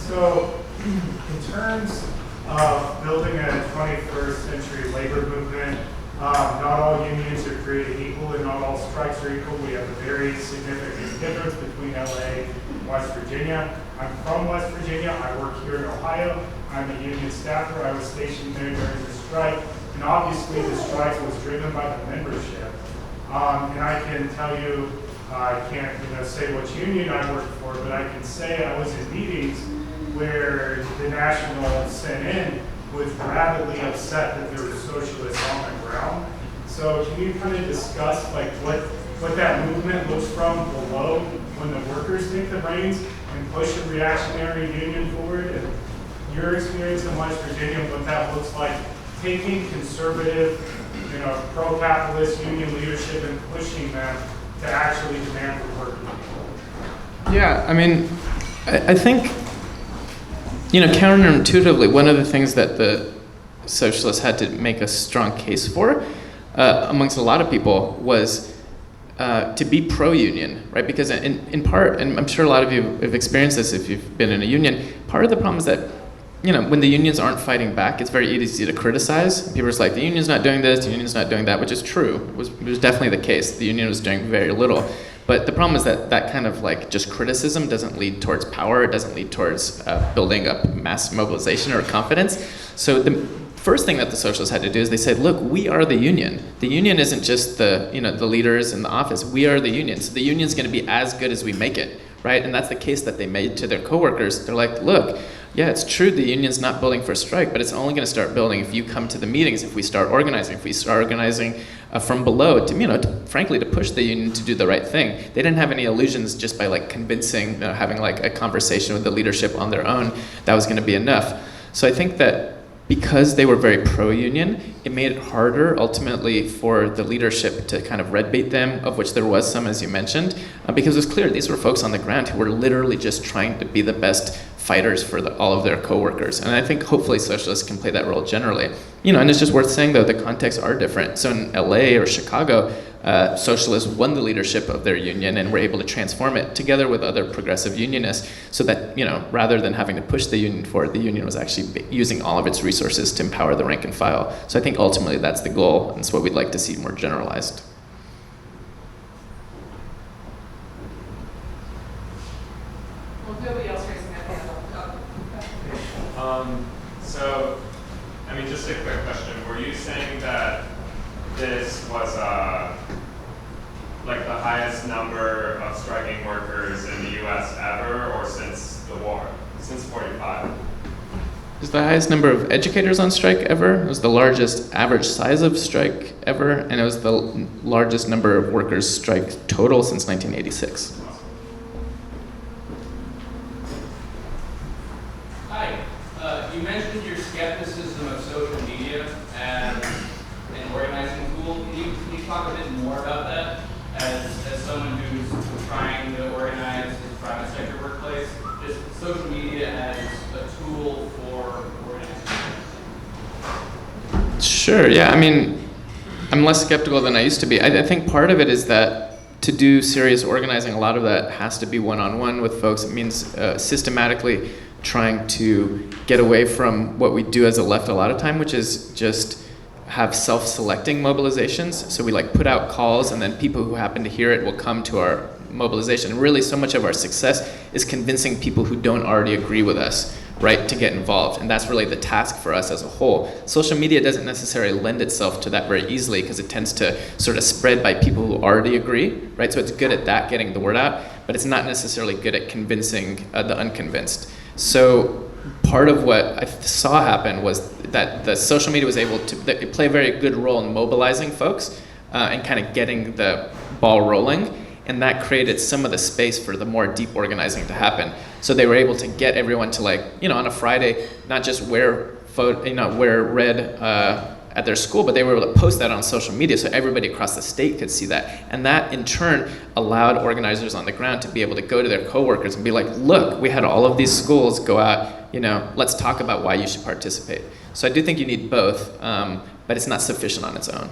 So, in terms of building a 21st century labor movement, not all unions are created equal and not all strikes are equal. We have a very significant difference between LA and West Virginia. I'm from West Virginia. I work here in Ohio. I'm a union staffer. I was stationed there during the strike. And obviously the strike was driven by the membership. And I can tell you, I can't say which union I worked for, but I can say I was in meetings where the National sent in was rabidly upset that there were socialists on the ground. So can you kind of discuss like what that movement looks from below when the workers take the reins and push a reactionary union forward, and your experience in West Virginia, what that looks like, taking conservative, pro-capitalist union leadership and pushing them to actually demand for working people? Yeah, I mean, I think, counterintuitively, one of the things that the socialists had to make a strong case for, amongst a lot of people, was to be pro-union, right? Because in part, and I'm sure a lot of you have experienced this if you've been in a union, part of the problem is that, when the unions aren't fighting back, it's very easy to criticize. People are just like, the union's not doing this, the union's not doing that, which is true. It was definitely the case. The union was doing very little. But the problem is that kind of like just criticism doesn't lead towards power. It doesn't lead towards building up mass mobilization or confidence. So the first thing that the socialists had to do is they said, look, we are the union. The union isn't just the leaders in the office. We are the union. So the union's going to be as good as we make it, right? And that's the case that they made to their coworkers. They're like, look, yeah, it's true the union's not building for a strike, but it's only going to start building if you come to the meetings, if we start organizing from below, frankly, to push the union to do the right thing. They didn't have any illusions just by like convincing, having like a conversation with the leadership on their own, that was going to be enough. So I think that because they were very pro-union, it made it harder ultimately for the leadership to kind of red bait them, of which there was some, as you mentioned, because it was clear these were folks on the ground who were literally just trying to be the best fighters for all of their coworkers. And I think hopefully socialists can play that role generally. And it's just worth saying though, the contexts are different. So in LA or Chicago, socialists won the leadership of their union and were able to transform it together with other progressive unionists so that, rather than having to push the union forward, the union was actually using all of its resources to empower the rank and file. So I think ultimately that's the goal, and it's what we'd like to see more generalized. So, just a quick question. Were you saying that this was like the highest number of striking workers in the U.S. ever, or since the war, since 45? It was the highest number of educators on strike ever. It was the largest average size of strike ever, and it was the largest number of workers strike total since 1986. Hi. You mentioned your skepticism of social media and an organizing tool. Can you talk a bit more about that as someone who's trying to organize his private sector workplace? Just social media as a tool for organizing. Sure, yeah. I'm less skeptical than I used to be. I think part of it is that to do serious organizing, a lot of that has to be one-on-one with folks. It means systematically trying to get away from what we do as a left a lot of time, which is just have self-selecting mobilizations. So we put out calls, and then people who happen to hear it will come to our mobilization. Really, so much of our success is convincing people who don't already agree with us, right, to get involved. And that's really the task for us as a whole. Social media doesn't necessarily lend itself to that very easily because it tends to sort of spread by people who already agree, right? So it's good at that, getting the word out, but it's not necessarily good at convincing the unconvinced. So part of what I saw happen was that the social media was able to play a very good role in mobilizing folks and kind of getting the ball rolling. And that created some of the space for the more deep organizing to happen. So they were able to get everyone to on a Friday, not just wear red at their school, but they were able to post that on social media so everybody across the state could see that. And that in turn allowed organizers on the ground to be able to go to their coworkers and be like, look, we had all of these schools go out, let's talk about why you should participate. So I do think you need both, but it's not sufficient on its own.